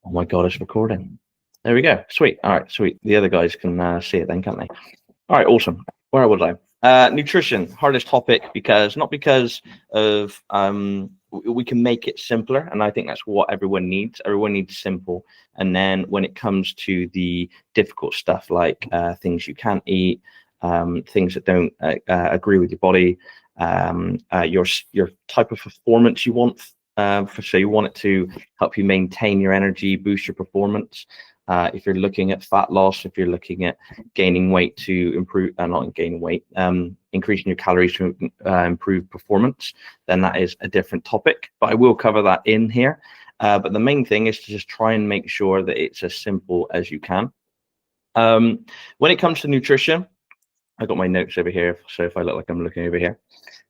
Oh my God, it's recording. There we go. Sweet. All right, sweet. The other guys can see it then, can't they? All right, awesome. Where was I? Nutrition, hardest topic because not because of we can make it simpler, and I think that's what everyone needs. Everyone needs simple, and then when it comes to the difficult stuff like things you can't eat, things that don't agree with your body, your type of performance you want. So you want it to help you maintain your energy, boost your performance. If you're looking at fat loss, if you're looking at gaining weight to improve, not gaining weight, increasing your calories to improve performance, then that is a different topic. But I will cover that in here. But the main thing is to just try and make sure that it's as simple as you can. When it comes to nutrition, I got my notes over here, so if I look like I'm looking over here.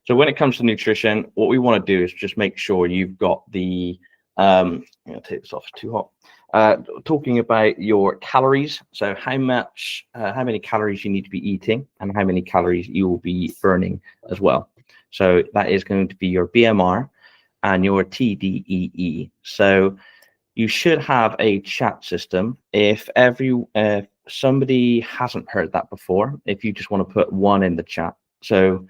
So when it comes to nutrition, what we want to do is just make sure you've got the, I'm going to take this off, it's too hot. Talking about your calories, so how many calories you need to be eating and how many calories you will be burning as well. So that is going to be your BMR and your TDEE. So you should have a chat system. If somebody hasn't heard that before, if you just want to put one in the chat. So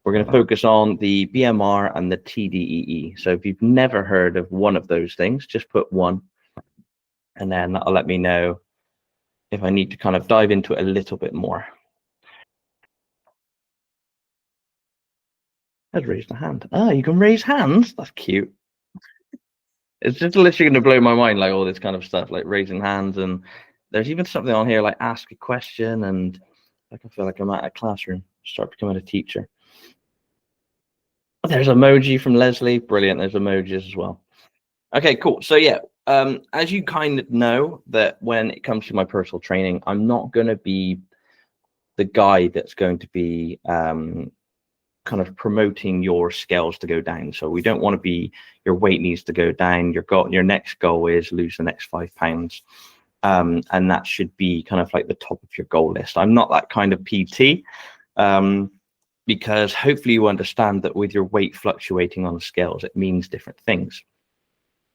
we're going to focus on the BMR and the TDEE. So if you've never heard of one of those things, just put one, and then that'll let me know if I need to kind of dive into it a little bit more. I'd raised a hand. Ah, you can raise hands? That's cute. It's just literally going to blow my mind, like all this kind of stuff, like raising hands. And there's even something on here like ask a question, and I can feel like I'm at a classroom, start becoming a teacher. There's emoji from Leslie. Brilliant. There's emojis as well. Okay, cool. So yeah, as you kind of know that when it comes to my personal training, I'm not going to be the guy that's going to be kind of promoting your scales to go down. So we don't want to be, your weight needs to go down. Your next goal is lose the next 5 pounds. And that should be kind of like the top of your goal list. I'm not that kind of PT. Because hopefully you understand that with your weight fluctuating on the scales, it means different things.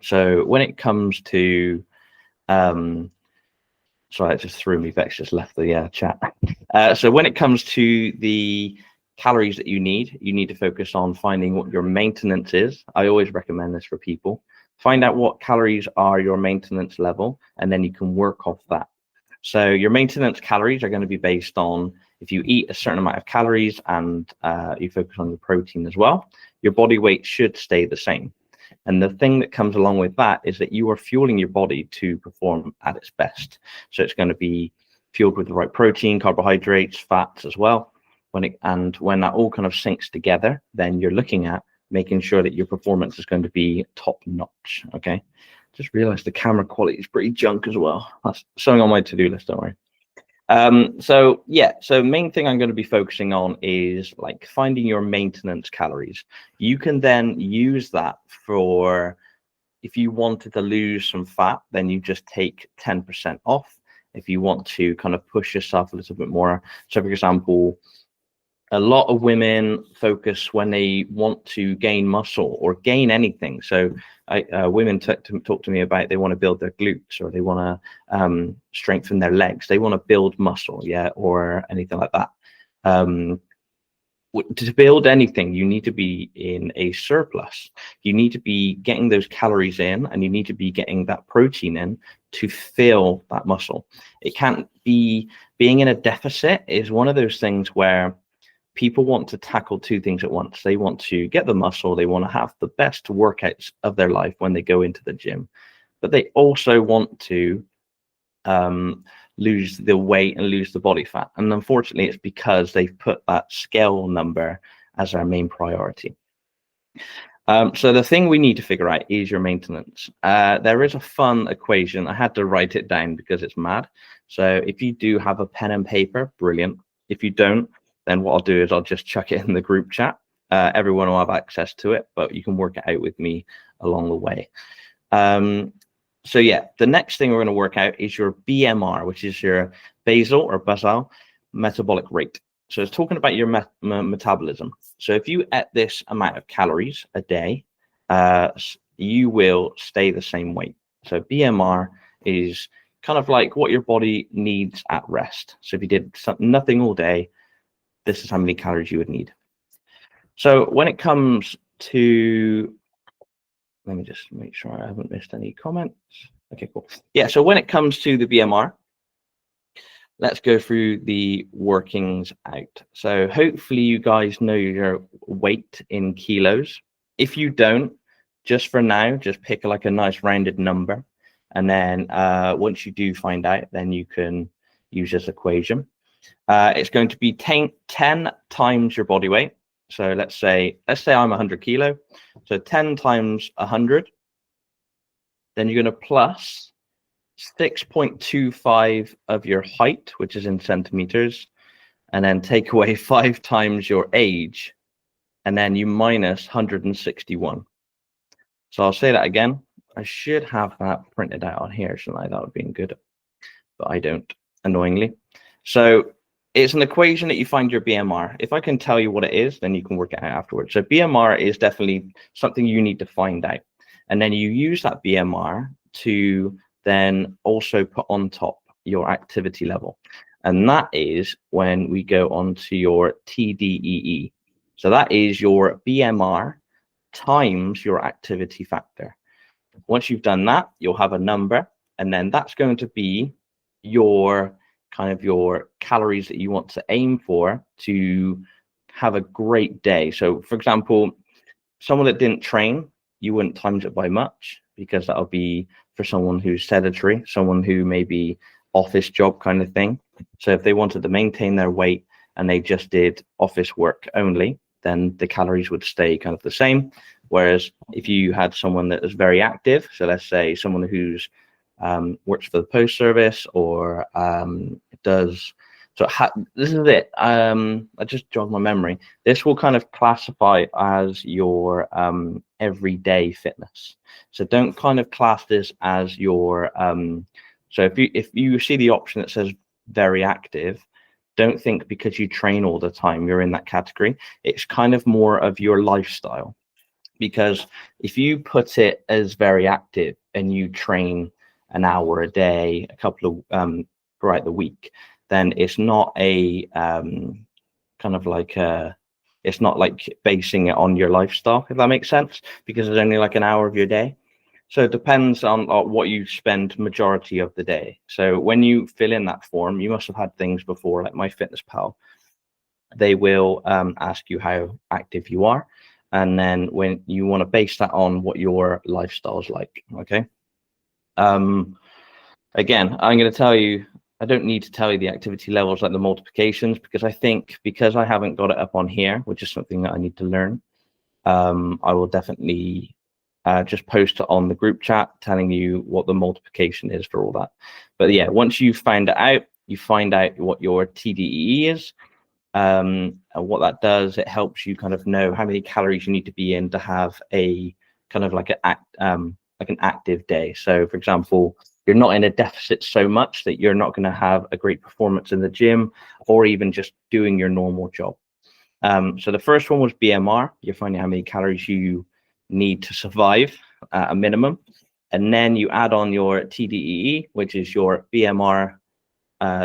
So when it comes to, sorry, it just threw me, Vex just left the chat. So when it comes to the calories that you need to focus on finding what your maintenance is. I always recommend this for people. Find out what calories are your maintenance level, and then you can work off that. So your maintenance calories are going to be based on if you eat a certain amount of calories and you focus on your protein as well, your body weight should stay the same. And the thing that comes along with that is that you are fueling your body to perform at its best. So it's going to be fueled with the right protein, carbohydrates, fats as well. When that all kind of syncs together, then you're looking at making sure that your performance is going to be top notch. Okay. Just realized the camera quality is pretty junk as well. That's something on my to-do list, don't worry. So main thing I'm going to be focusing on is like finding your maintenance calories. You can then use that for, if you wanted to lose some fat, then you just take 10% off. If you want to kind of push yourself a little bit more. So for example, a lot of women focus when they want to gain muscle or gain anything. So women talk to me about they want to build their glutes, or they want to strengthen their legs. They want to build muscle, or anything like that. To build anything, you need to be in a surplus. You need to be getting those calories in, and you need to be getting that protein in to fill that muscle. It can't be, being in a deficit is one of those things where people want to tackle 2 things at once. They want to get the muscle. They want to have the best workouts of their life when they go into the gym, but they also want to lose the weight and lose the body fat. And unfortunately, it's because they've put that scale number as our main priority. So the thing we need to figure out is your maintenance. There is a fun equation. I had to write it down because it's mad. So if you do have a pen and paper, brilliant. If you don't, then what I'll do is I'll just chuck it in the group chat. Everyone will have access to it, but you can work it out with me along the way. So yeah, the next thing we're going to work out is your BMR, which is your basal metabolic rate. So it's talking about your metabolism. So if you ate this amount of calories a day, you will stay the same weight. So BMR is kind of like what your body needs at rest. So if you did nothing all day, this is how many calories you would need. So when it comes to, let me just make sure I haven't missed any comments. Okay, cool. Yeah, so when it comes to the BMR, let's go through the workings out. So hopefully you guys know your weight in kilos. If you don't, just for now, just pick like a nice rounded number. And then once you do find out, then you can use this equation. It's going to be 10 times your body weight. So let's say I'm 100 kilo. So 10 times 100. Then you're going to plus 6.25 of your height, which is in centimeters, and then take away 5 times your age, and then you minus 161. So I'll say that again. I should have that printed out on here, shouldn't I? That would have been good, but I don't, annoyingly. So it's an equation that you find your BMR. If I can tell you what it is, then you can work it out afterwards. So BMR is definitely something you need to find out. And then you use that BMR to then also put on top your activity level. And that is when we go on to your TDEE. So that is your BMR times your activity factor. Once you've done that, you'll have a number, and then that's going to be your kind of your calories that you want to aim for to have a great day. So for example, someone that didn't train, you wouldn't times it by much, because that'll be for someone who's sedentary, someone who may be office job kind of thing. So if they wanted to maintain their weight and they just did office work only, then the calories would stay kind of the same. Whereas if you had someone that is very active, so let's say someone who's works for the post service or does, so this is it. I just jogged my memory. This will kind of classify as your everyday fitness. So don't kind of class this as your so if you see the option that says very active, don't think because you train all the time you're in that category. It's kind of more of your lifestyle, because if you put it as very active and you train an hour a day, a couple of throughout the week, then it's not a kind of like it's not like basing it on your lifestyle, if that makes sense, because it's only like an hour of your day. So it depends on what you spend majority of the day. So when you fill in that form, you must have had things before, like MyFitnessPal. They will ask you how active you are, and then when you want to base that on what your lifestyle is like. Okay. Again, I'm going to tell you, I don't need to tell you the activity levels like the multiplications, because I think because I haven't got it up on here, which is something that I need to learn, I will definitely just post it on the group chat telling you what the multiplication is for all that. But yeah, once you find it out, you find out what your TDEE is. And what that does, it helps you kind of know how many calories you need to be in to have a kind of like an active day. So for example, you're not in a deficit so much that you're not going to have a great performance in the gym or even just doing your normal job. So the first one was BMR. You're finding how many calories you need to survive at a minimum. And then you add on your TDEE, which is your BMR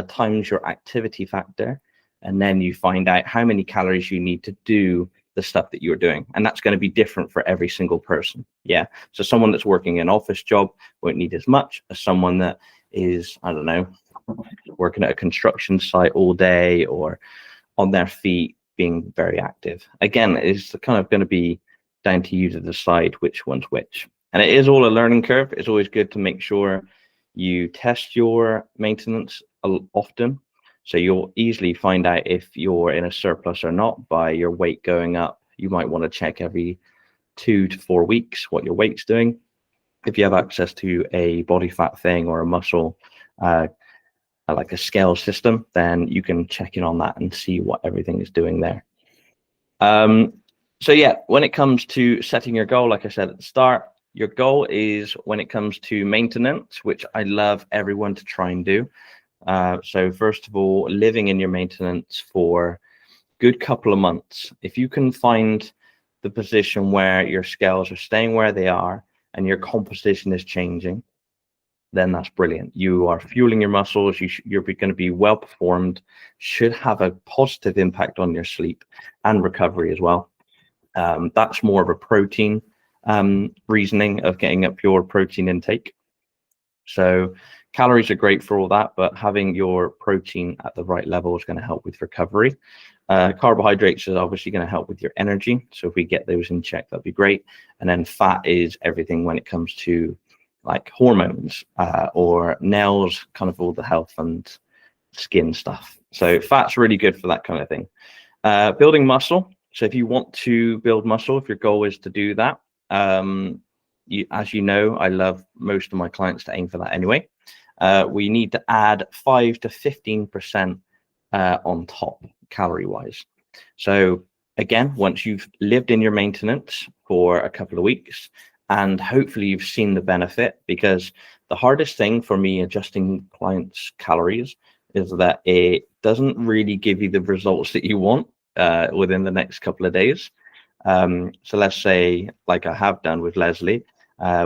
times your activity factor. And then you find out how many calories you need to do the stuff that you're doing. And that's going to be different for every single person. Yeah. So someone that's working an office job won't need as much as someone that is, I don't know, working at a construction site all day or on their feet, being very active. Again, it's kind of going to be down to you to decide which one's which. And it is all a learning curve. It's always good to make sure you test your maintenance often. So you'll easily find out if you're in a surplus or not by your weight going up. You might want to check every 2 to 4 weeks what your weight's doing. If you have access to a body fat thing or a muscle, like a scale system, then you can check in on that and see what everything is doing there. So yeah, when it comes to setting your goal, like I said at the start, your goal is when it comes to maintenance, which I love everyone to try and do. So first of all, living in your maintenance for a good couple of months. If you can find the position where your scales are staying where they are and your composition is changing, then that's brilliant. You are fueling your muscles. You're going to be well performed, should have a positive impact on your sleep and recovery as well. That's more of a protein reasoning of getting up your protein intake. So calories are great for all that, but having your protein at the right level is going to help with recovery. Carbohydrates is obviously going to help with your energy. So if we get those in check, that'd be great. And then fat is everything when it comes to like hormones or nails, kind of all the health and skin stuff. So fat's really good for that kind of thing. Building muscle. So if you want to build muscle, if your goal is to do that, as you know, I love most of my clients to aim for that anyway. We need to add 5 to 15% on top calorie wise. So again, once you've lived in your maintenance for a couple of weeks, and hopefully you've seen the benefit, because the hardest thing for me adjusting clients' calories is that it doesn't really give you the results that you want within the next couple of days. So let's say, like I have done with Leslie,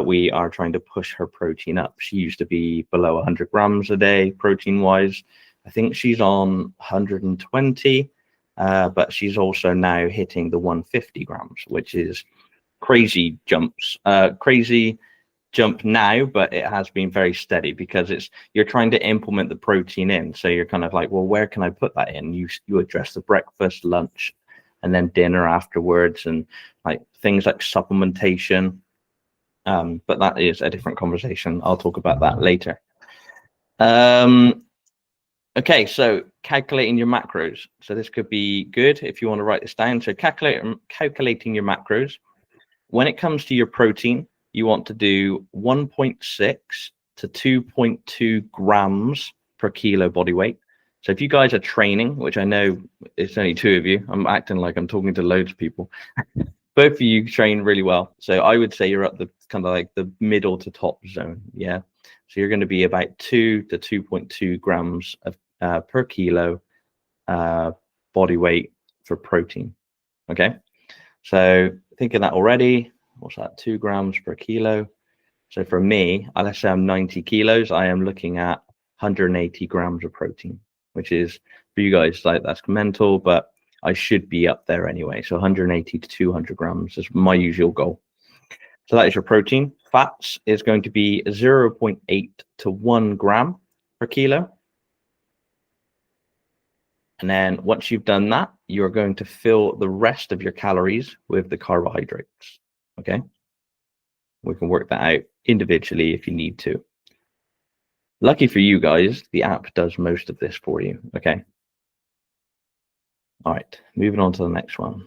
we are trying to push her protein up. She used to be below 100 grams a day protein wise. I think she's on 120, but she's also now hitting the 150 grams, which is crazy jumps. Crazy jump now, but it has been very steady because you're trying to implement the protein in. So you're kind of like, well, where can I put that in? You address the breakfast, lunch, and then dinner afterwards, and like things like supplementation. But that is a different conversation. I'll talk about that later. Okay, so calculating your macros. So this could be good if you want to write this down. So calculating your macros. When it comes to your protein, you want to do 1.6 to 2.2 grams per kilo body weight. So if you guys are training, which I know it's only 2 of you, I'm acting like I'm talking to loads of people. Both of you train really well. So I would say you're at the kind of like the middle to top zone. Yeah. So you're going to be about 2 to 2.2 grams of per kilo body weight for protein. Okay. So think of that already. What's that? 2 grams per kilo. So for me, let's say I'm 90 kilos, I am looking at 180 grams of protein, which is for you guys, like that's mental, but I should be up there anyway. So 180 to 200 grams is my usual goal. So that is your protein. Fats is going to be 0.8 to 1 gram per kilo. And then once you've done that, you're going to fill the rest of your calories with the carbohydrates. Okay. We can work that out individually if you need to. Lucky for you guys, the app does most of this for you. Okay. All right, moving on to the next one.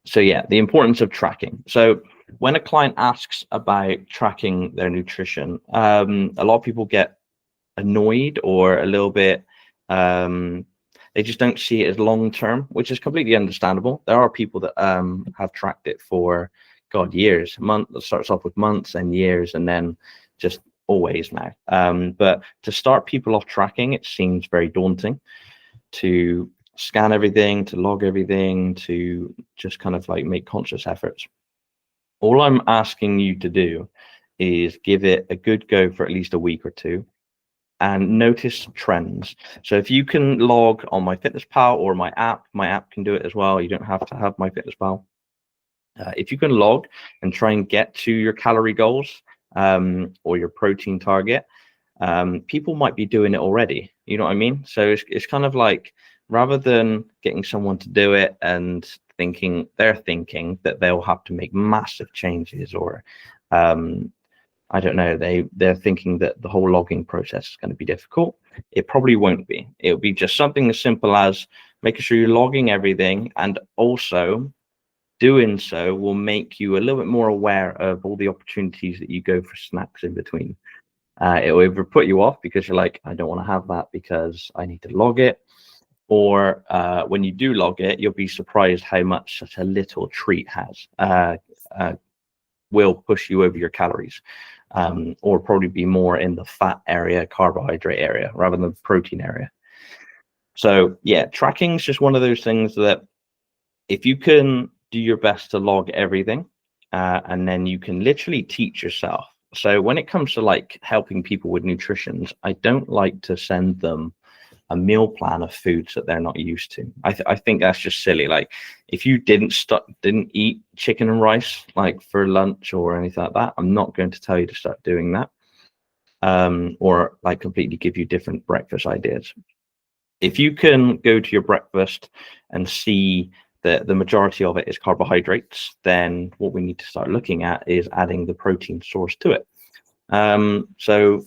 So yeah, the importance of tracking. So when a client asks about tracking their nutrition, a lot of people get annoyed or a little bit, they just don't see it as long-term, which is completely understandable. There are people that have tracked it for, God, years. It starts off with months and years, and then just always now. But to start people off tracking, it seems very daunting to scan everything, to log everything, to just kind of like make conscious efforts. All I'm asking you to do is give it a good go for at least a week or two and notice trends. So if you can log on MyFitnessPal or my app can do it as well. You don't have to have MyFitnessPal. If you can log and try and get to your calorie goals or your protein target, people might be doing it already. You know what I mean? So it's kind of like, rather than getting someone to do it and thinking that they'll have to make massive changes, or I don't know, they're thinking that the whole logging process is going to be difficult. It probably won't be. It'll be just something as simple as making sure you're logging everything, and also doing so will make you a little bit more aware of all the opportunities that you go for snacks in between. It will either put you off because you're like, I don't want to have that because I need to log it. Or when you do log it, you'll be surprised how much such a little treat will push you over your calories, or probably be more in the fat area, carbohydrate area, rather than the protein area. So yeah, tracking is just one of those things that if you can do your best to log everything, and then you can literally teach yourself. So when it comes to like helping people with nutrition, I don't like to send them a meal plan of foods that they're not used to. I think that's just silly. Like if you didn't eat chicken and rice like for lunch or anything like that, I'm not going to tell you to start doing that, or like completely give you different breakfast ideas. If you can go to your breakfast and see that the majority of it is carbohydrates, then what we need to start looking at is adding the protein source to it. So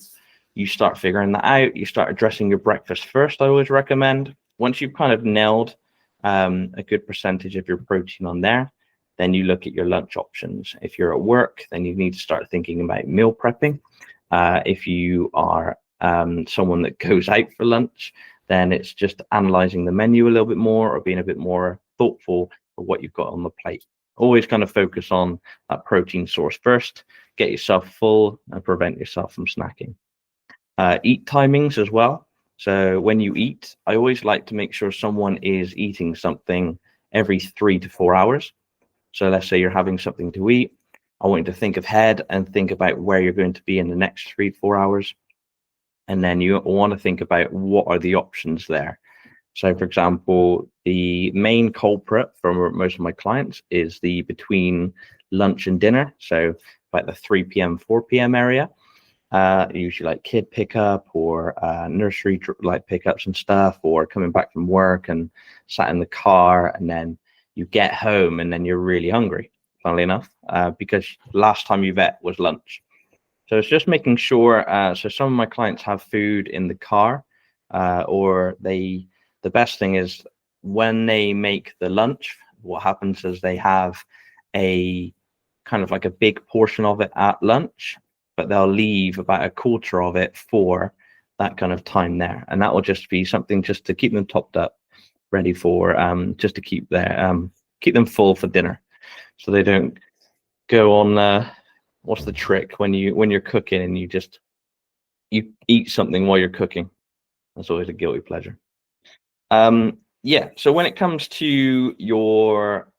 you start figuring that out. You start addressing your breakfast first. I always recommend, once you've kind of nailed a good percentage of your protein on there, then you look at your lunch options. If you're at work, then you need to start thinking about meal prepping. If you are someone that goes out for lunch, then it's just analyzing the menu a little bit more, or being a bit more thoughtful of what you've got on the plate. Always kind of focus on that protein source first, get yourself full and prevent yourself from snacking. Eat timings as well. So when you eat, I always like to make sure someone is eating something every 3 to 4 hours. So let's say you're having something to eat. I want you to think ahead and think about where you're going to be in the next 3 to 4 hours. And then you want to think about what are the options there. So for example, the main culprit for most of my clients is the between lunch and dinner. So about the 3 p.m., 4 p.m. area. Usually like kid pickup or nursery like pickups and stuff, or coming back from work and sat in the car, and then you get home and then you're really hungry, funnily enough, because last time you've ate was lunch. So it's just making sure, so some of my clients have food in the car, or the best thing is when they make the lunch, what happens is they have a kind of like a big portion of it at lunch, but they'll leave about a quarter of it for that kind of time there. And that will just be something just to keep them topped up, ready for, just to keep them full for dinner. So they don't go on, what's the trick when you're cooking and you eat something while you're cooking? That's always a guilty pleasure. Yeah, so when it comes to your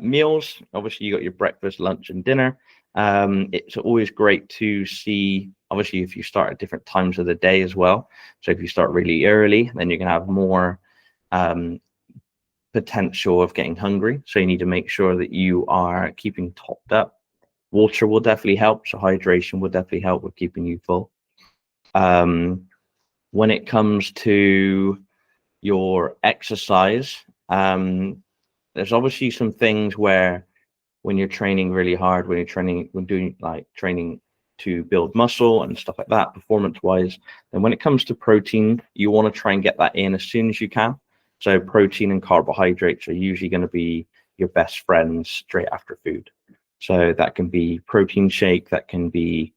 meals, obviously you got your breakfast, lunch, and dinner. It's always great to see, obviously, if you start at different times of the day as well. So if you start really early, then you can have more potential of getting hungry. So you need to make sure that you are keeping topped up. Water will definitely help. So hydration will definitely help with keeping you full. When it comes to your exercise, there's obviously some things where when you're training really hard, when doing like training to build muscle and stuff like that, performance wise, then when it comes to protein, you want to try and get that in as soon as you can. So protein and carbohydrates are usually going to be your best friends straight after food. So that can be protein shake, that can be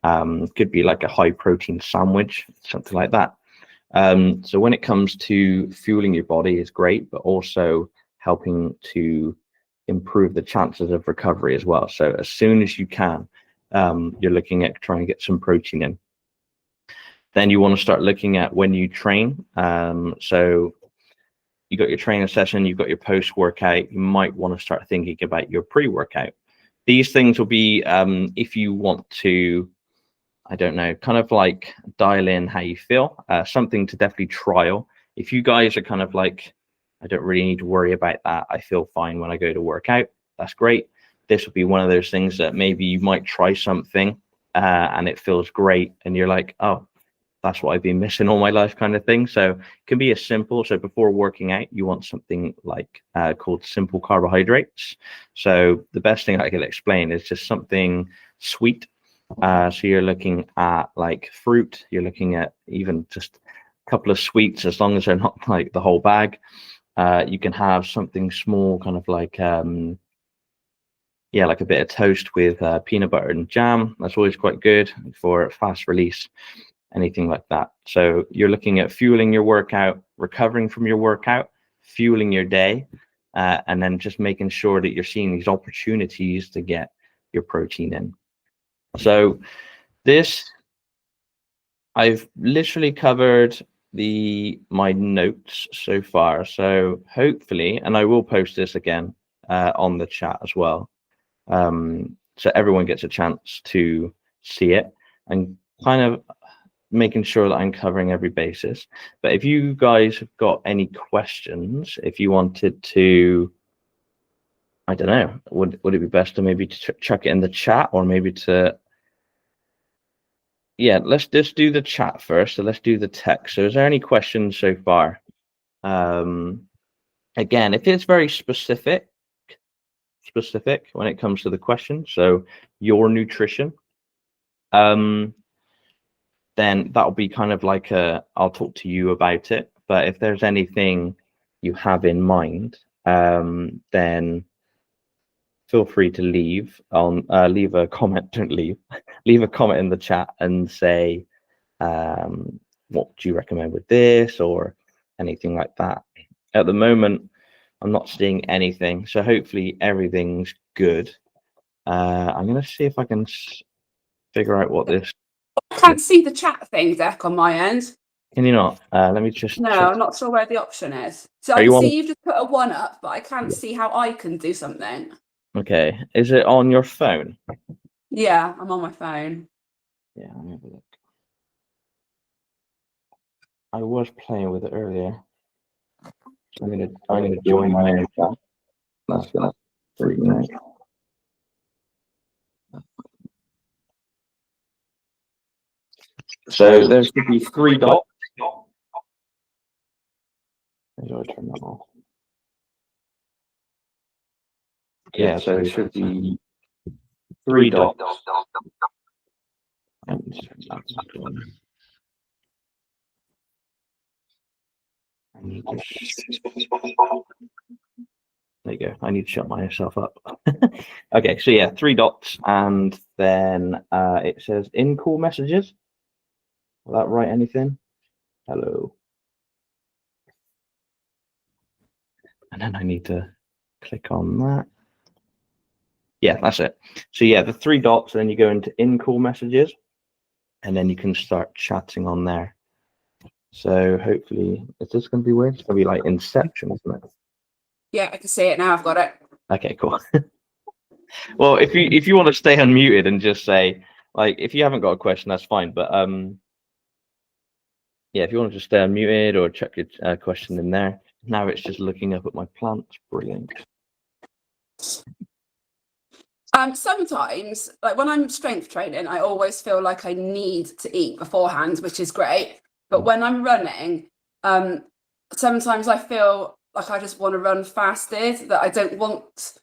could be like a high protein sandwich, something like that. So when it comes to fueling your body is great, but also helping to improve the chances of recovery as well. So as soon as you can, you're looking at trying to get some protein in. Then you want to start looking at when you train. So you got your training session, you've got your post-workout, you might want to start thinking about your pre-workout. These things will be, if you want to, I don't know, kind of like dial in how you feel, something to definitely trial. If you guys are kind of like, I don't really need to worry about that, I feel fine when I go to work out, that's great. This will be one of those things that maybe you might try something and it feels great and you're like, oh, that's what I've been missing all my life kind of thing. So it can be as simple. So before working out, you want something like called simple carbohydrates. So the best thing I can explain is just something sweet. So you're looking at like fruit, you're looking at even just a couple of sweets, as long as they're not like the whole bag. You can have something small, kind of like, like a bit of toast with peanut butter and jam. That's always quite good for fast release, anything like that. So you're looking at fueling your workout, recovering from your workout, fueling your day, and then just making sure that you're seeing these opportunities to get your protein in. So this, I've literally covered my notes so far. So hopefully, and I will post this again on the chat as well. So everyone gets a chance to see it and kind of making sure that I'm covering every basis. But if you guys have got any questions, if you wanted to, I don't know, would it be best to maybe chuck it in the chat, or maybe to, yeah, let's just do the chat first. So let's do the text. So is there any questions so far? Again, if it's very specific when it comes to the question, so your nutrition, then that'll be kind of like I'll talk to you about it. But if there's anything you have in mind, then feel free to leave a comment. Don't leave. Leave a comment in the chat and say, what do you recommend with this, or anything like that. At the moment, I'm not seeing anything, so hopefully everything's good. I'm going to see if I can figure out what this... I can't see the chat thing, Deck, on my end. Can you not? Let me just... No, check. I'm not sure where the option is. So I can see you've just put a 1 up, but I can't see how I can do something. Okay. Is it on your phone? Yeah, I'm on my phone. Yeah, let me have a look. I was playing with it earlier. I'm gonna join my own chat. That's gonna freak me out. So there should be 3 dots. How do I turn that off? Yeah, so it should be 3 dots. There you go. I need to shut myself up. Okay, so yeah, 3 dots, and then it says in call messages. Will that write anything? Hello. And then I need to click on that. Yeah, that's it. So yeah, the 3 dots, and then you go into in call messages, and then you can start chatting on there. So hopefully, is this going to be weird? It's going to be like Inception, isn't it? Yeah, I can see it now. I've got it. Okay, cool. Well, if you want to stay unmuted and just say, like, if you haven't got a question, that's fine. But yeah, if you want to just stay unmuted or check your question in there. Now it's just looking up at my plants. Brilliant. Sometimes, like when I'm strength training, I always feel like I need to eat beforehand, which is great. But when I'm running, sometimes I feel like I just want to run fasted, that I don't want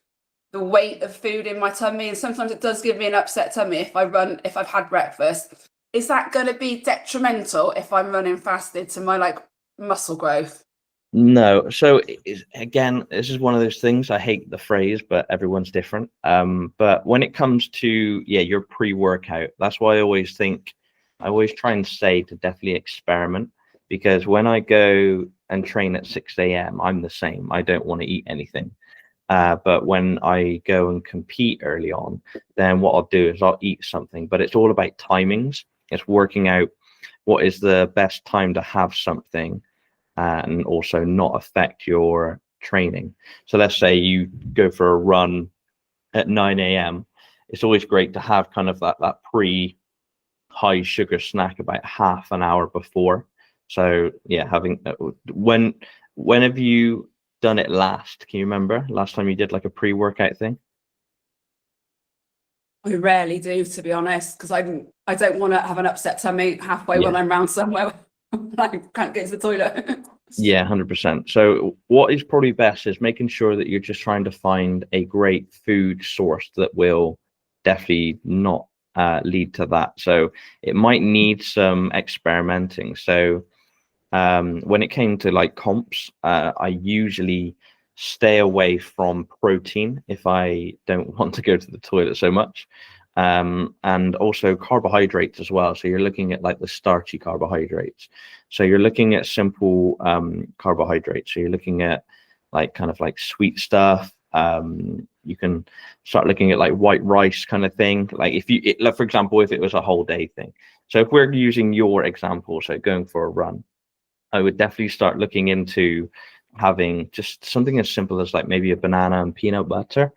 the weight of food in my tummy. And sometimes it does give me an upset tummy if I've had breakfast. Is that going to be detrimental if I'm running fasted to my like muscle growth? No. So again, this is one of those things. I hate the phrase, but everyone's different. But when it comes to your pre-workout, that's why I always try and say to definitely experiment, because when I go and train at 6 a.m., I'm the same. I don't want to eat anything. But when I go and compete early on, then what I'll do is I'll eat something. But it's all about timings. It's working out what is the best time to have something and also not affect your training. So let's say you go for a run at 9 a.m. It's always great to have kind of that pre-high sugar snack about half an hour before. So yeah, having when have you done it last? Can you remember last time you did like a pre-workout thing? I rarely do, to be honest, because I don't want to have an upset tummy halfway when I'm round somewhere. I can't get to the toilet. Yeah, 100%. So what is probably best is making sure that you're just trying to find a great food source that will definitely not lead to that. So it might need some experimenting. So when it came to like comps, I usually stay away from protein if I don't want to go to the toilet so much. And also carbohydrates as well. So you're looking at like the starchy carbohydrates. So you're looking at simple carbohydrates. So you're looking at like kind of like sweet stuff. You can start looking at like white rice kind of thing. Like for example, if it was a whole day thing. So if we're using your example, so going for a run, I would definitely start looking into having just something as simple as like maybe a banana and peanut butter.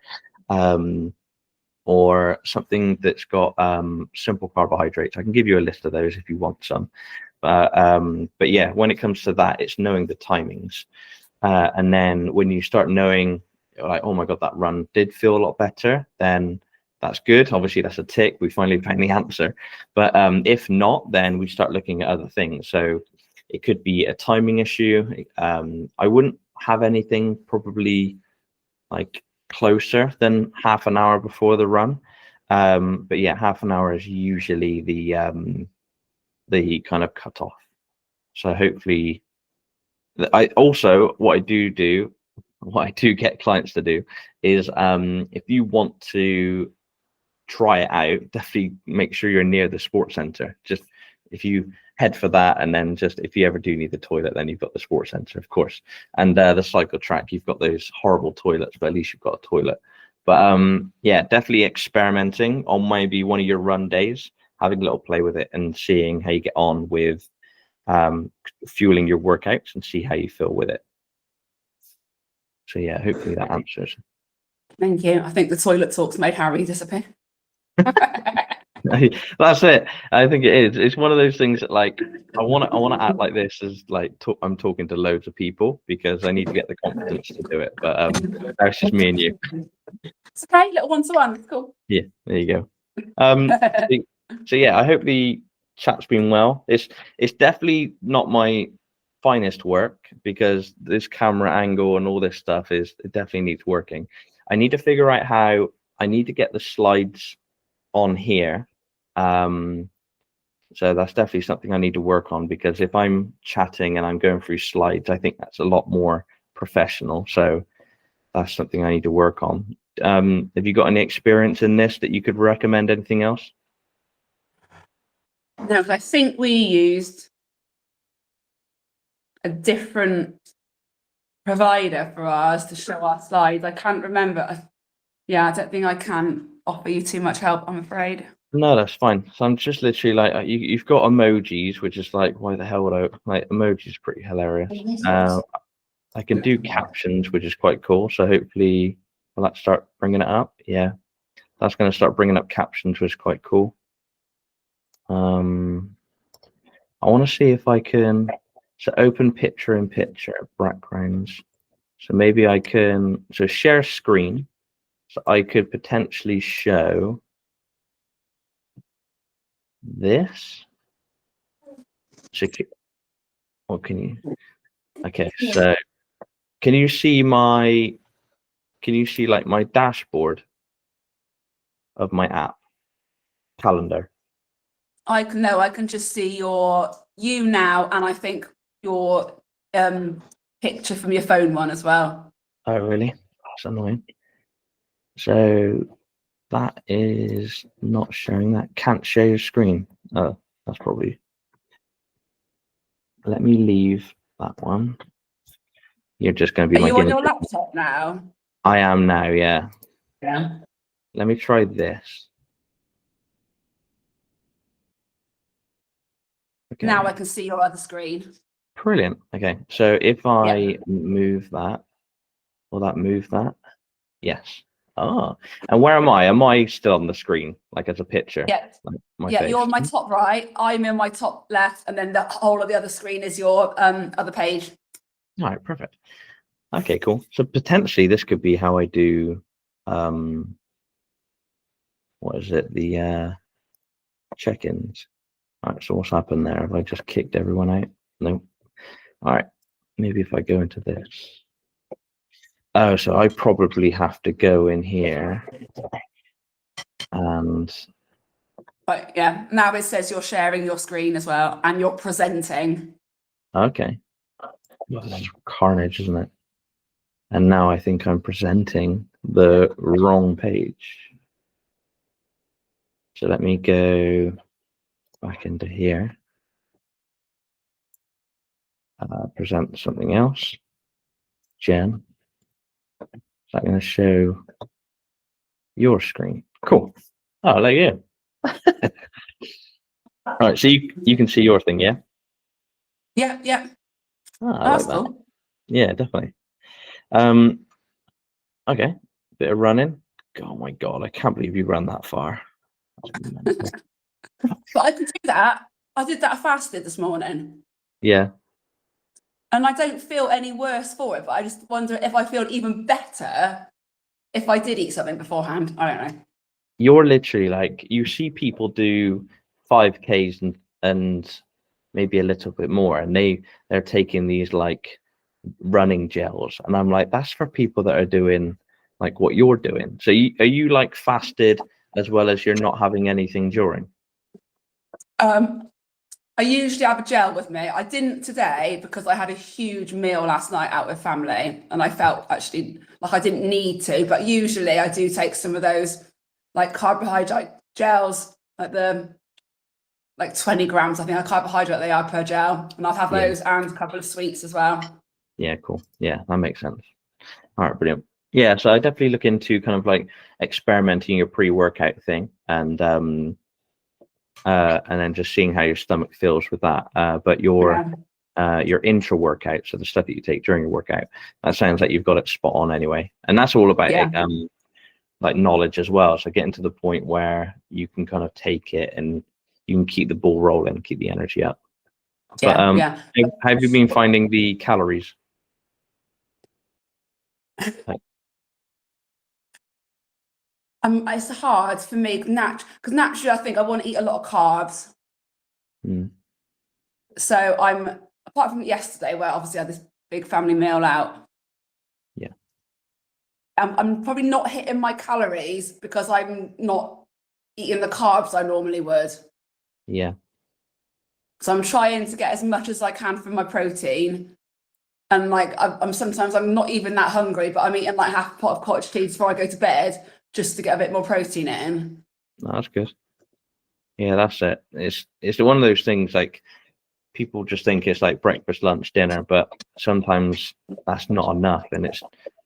or something that's got simple carbohydrates. I can give you a list of those if you want some. But yeah, when it comes to that, it's knowing the timings. And then when you start knowing, like, oh my God, that run did feel a lot better, then that's good. Obviously, that's a tick. We finally found the answer. But if not, then we start looking at other things. So it could be a timing issue. I wouldn't have anything probably like closer than half an hour before the run. But yeah, half an hour is usually the kind of cutoff. So hopefully, what I do get clients to do is if you want to try it out, definitely make sure you're near the sports center. Just if you head for that, and then just if you ever do need the toilet, then you've got the sports center, of course, and the cycle track. You've got those horrible toilets, but at least you've got a toilet. But yeah, definitely experimenting on maybe one of your run days, having a little play with it and seeing how you get on with fueling your workouts, and see how you feel with it. So yeah, hopefully that answers. Thank you. I think the toilet talks made Harry disappear. That's it. I think it is. It's one of those things that, like, I want to act like this is like I'm talking to loads of people, because I need to get the confidence to do it. But that's just me and you. It's okay, little one-to-one. It's cool. Yeah, there you go. So yeah, I hope the chat's been well. It's definitely not my finest work, because this camera angle and all this stuff it definitely needs working. I need to figure out how I need to get the slides on here. So that's definitely something I need to work on, because if I'm chatting and I'm going through slides, I think that's a lot more professional. So that's something I need to work on. Have you got any experience in this that you could recommend? Anything else? No, I think we used a different provider for ours to show our slides. I can't remember. Yeah, I don't think I can offer you too much help, I'm afraid. No, that's fine. So I'm just literally like, you've got emojis, which is like, why the hell would I, like, emojis are pretty hilarious. I can do captions, which is quite cool. So hopefully will that start bringing it up? Yeah, that's going to start bringing up captions, which is quite cool. I want to see if I can, so open picture in picture backgrounds. So maybe I can, so share screen. So I could potentially show this. So what can you, okay, so can you see like my dashboard of my app calendar? I can just see you now, and I think your picture from your phone one as well. Oh really? That's annoying. So that is not showing that. Can't show your screen. Oh, that's probably, let me leave that one. You're just going to be Are my you on your guinea pig. laptop now? I am now, yeah. Yeah. Let me try this. Okay. Now I can see your other screen. Brilliant. Okay, so if I move that, will that move that? Yes. Ah, and where am I? Am I still on the screen, like as a picture? Yeah. Like my Yeah, face? you're on my top right. I'm in my top left, and then the whole of the other screen is your other page. All right, perfect. Okay, cool. So potentially this could be how I do, what is it? The check-ins. All right, so what's happened there? Have I just kicked everyone out? No. All right, maybe if I go into this. Oh, so I probably have to go in here and. But yeah, now it says you're sharing your screen as well, and you're presenting. Okay. This is carnage, isn't it? And now I think I'm presenting the wrong page. So let me go back into here. Present something else. Jen. Is that going to show your screen? Cool. Oh, there you go. All right, so you can see your thing, yeah? Yeah, yeah. Oh, That's like that. cool. Yeah, definitely. Okay, bit of running. Oh my God, I can't believe you ran that far. That's mental. But I can do that. I did that fasted this morning. Yeah. And I don't feel any worse for it, but I just wonder if I feel even better if I did eat something beforehand. I don't know. You're literally like, you see people do 5Ks and maybe a little bit more, and they're taking these like running gels, and I'm like, that's for people that are doing like what you're doing. So are you like fasted as well as you're not having anything during? I usually have a gel with me. I didn't today because I had a huge meal last night out with family, and I felt actually like I didn't need to, but usually I do take some of those like carbohydrate gels, like 20 grams, I think, of carbohydrate they are per gel. And I'll have Yeah. those and a couple of sweets as well. Yeah, cool. Yeah, that makes sense. All right, brilliant. Yeah, so I definitely look into kind of like experimenting your pre-workout thing, and then just seeing how your stomach feels with that. But your intra workout, so the stuff that you take during your workout, that sounds like you've got it spot on anyway. And that's all about like knowledge as well. So getting to the point where you can kind of take it and you can keep the ball rolling, keep the energy up. But how have you been finding the calories? It's hard for me because naturally I think I want to eat a lot of carbs. So I'm, apart from yesterday where obviously I had this big family meal out. Yeah. I'm probably not hitting my calories because I'm not eating the carbs I normally would. Yeah. So I'm trying to get as much as I can from my protein. And like I'm sometimes I'm not even that hungry, but I'm eating like half a pot of cottage cheese before I go to bed just to get a bit more protein in. No, that's good. Yeah, that's it. It's one of those things like people just think it's like breakfast, lunch, dinner, but sometimes that's not enough, and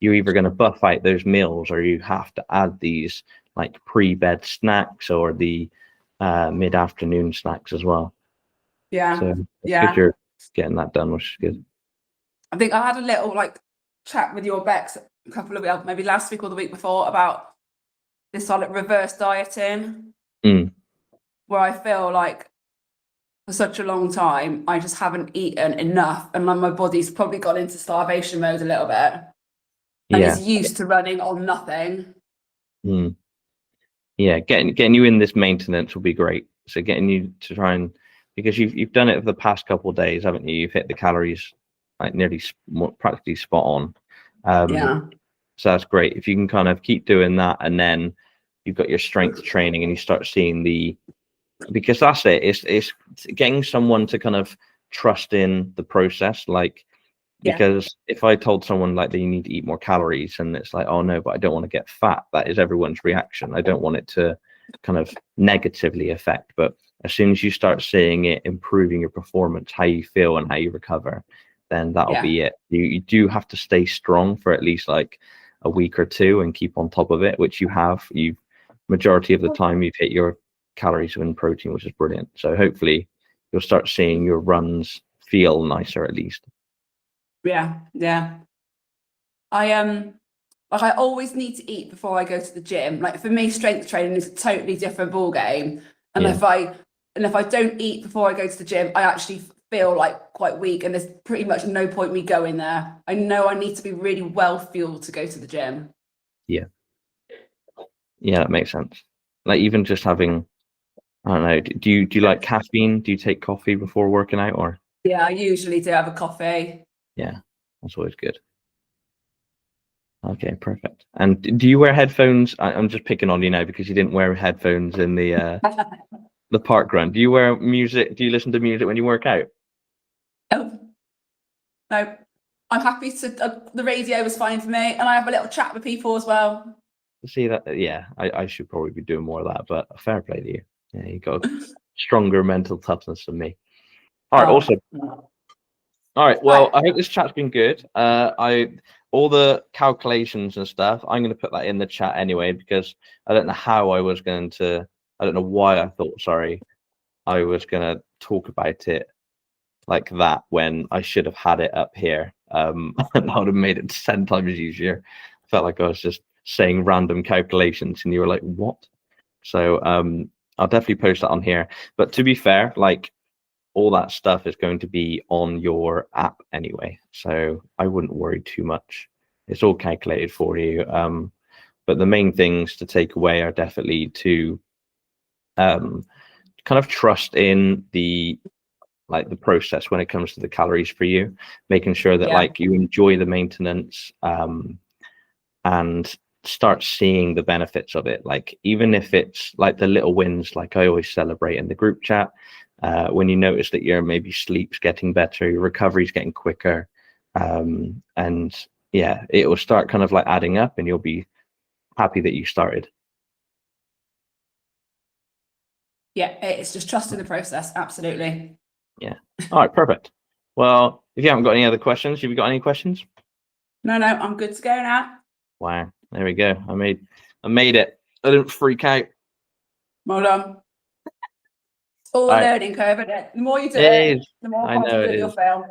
you're either going to buff out those meals or you have to add these like pre-bed snacks or the mid-afternoon snacks as well. Yeah. So good you're getting that done, which is good. I think I had a little like chat with your Bex a couple of weeks, maybe last week or the week before, about this like reverse dieting, where I feel like for such a long time I just haven't eaten enough, and my body's probably gone into starvation mode a little bit, and it's used to running on nothing. Yeah, getting you in this maintenance will be great. So getting you to try and, because you've done it for the past couple of days, haven't you? You've hit the calories like nearly practically spot on. So that's great. If you can kind of keep doing that, and then you've got your strength training and you start seeing because that's it. It's getting someone to kind of trust in the process. Like, because if I told someone like they need to eat more calories and it's like, oh no, but I don't want to get fat, that is everyone's reaction. I don't want it to kind of negatively affect. But as soon as you start seeing it improving your performance, how you feel and how you recover, then that'll be it. You do have to stay strong for at least like a week or two and keep on top of it, which you have. Majority of the time you've hit your calories and protein, which is brilliant. So hopefully you'll start seeing your runs feel nicer at least. I always need to eat before I go to the gym. Like for me, strength training is a totally different ball game. And if I don't eat before I go to the gym, I actually feel like quite weak, and there's pretty much no point me going there. I know I need to be really well fueled to go to the gym. Yeah, that makes sense. Like even just having, I don't know, do you like caffeine? Do you take coffee before working out, or? Yeah, I usually do have a coffee. Yeah, that's always good. Okay, perfect. And do you wear headphones? I'm just picking on you now because you didn't wear headphones in the the park run. Do you wear music? Do you listen to music when you work out? No, I'm happy to. The radio is fine for me, and I have a little chat with people as well. See that? Yeah, I should probably be doing more of that, but fair play to you. Yeah, you got stronger mental toughness than me. All right, awesome. All right, well, I hope this chat's been good. All the calculations and stuff, I'm going to put that in the chat anyway, because I don't know how I don't know why I thought, I was going to talk about it like that when I should have had it up here. And I would have made it 10 times easier. I felt like I was just saying random calculations, and you were like, "What?" So I'll definitely post that on here. But to be fair, like all that stuff is going to be on your app anyway, so I wouldn't worry too much. It's all calculated for you. But the main things to take away are definitely to kind of trust in the process when it comes to the calories for you, making sure that like you enjoy the maintenance and start seeing the benefits of it. Like even if it's like the little wins, like I always celebrate in the group chat, when you notice that your maybe sleep's getting better, your recovery's getting quicker, and yeah, it will start kind of like adding up, and you'll be happy that you started. Yeah, it's just trusting the process. Absolutely. Yeah. All right, perfect. Well, if you haven't got any other questions, have you got any questions? No, I'm good to go now. Wow, there we go. I made it. I didn't freak out. Well done. It's all a learning curve, isn't it? The more you do it, the more confident you'll feel.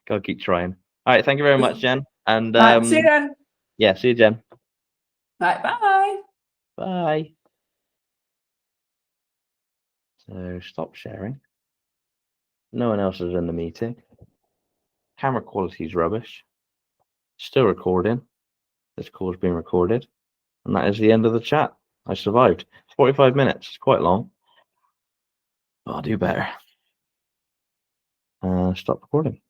Gotta keep trying. All right, thank you very much, Jen. And see you then. Yeah, see you, Jen. Right, bye. Bye. So stop sharing. No one else is in the meeting. Camera quality is rubbish. Still recording. This call has been recorded. And that is the end of the chat. I survived. 45 minutes. It's quite long. But I'll do better. Stop recording.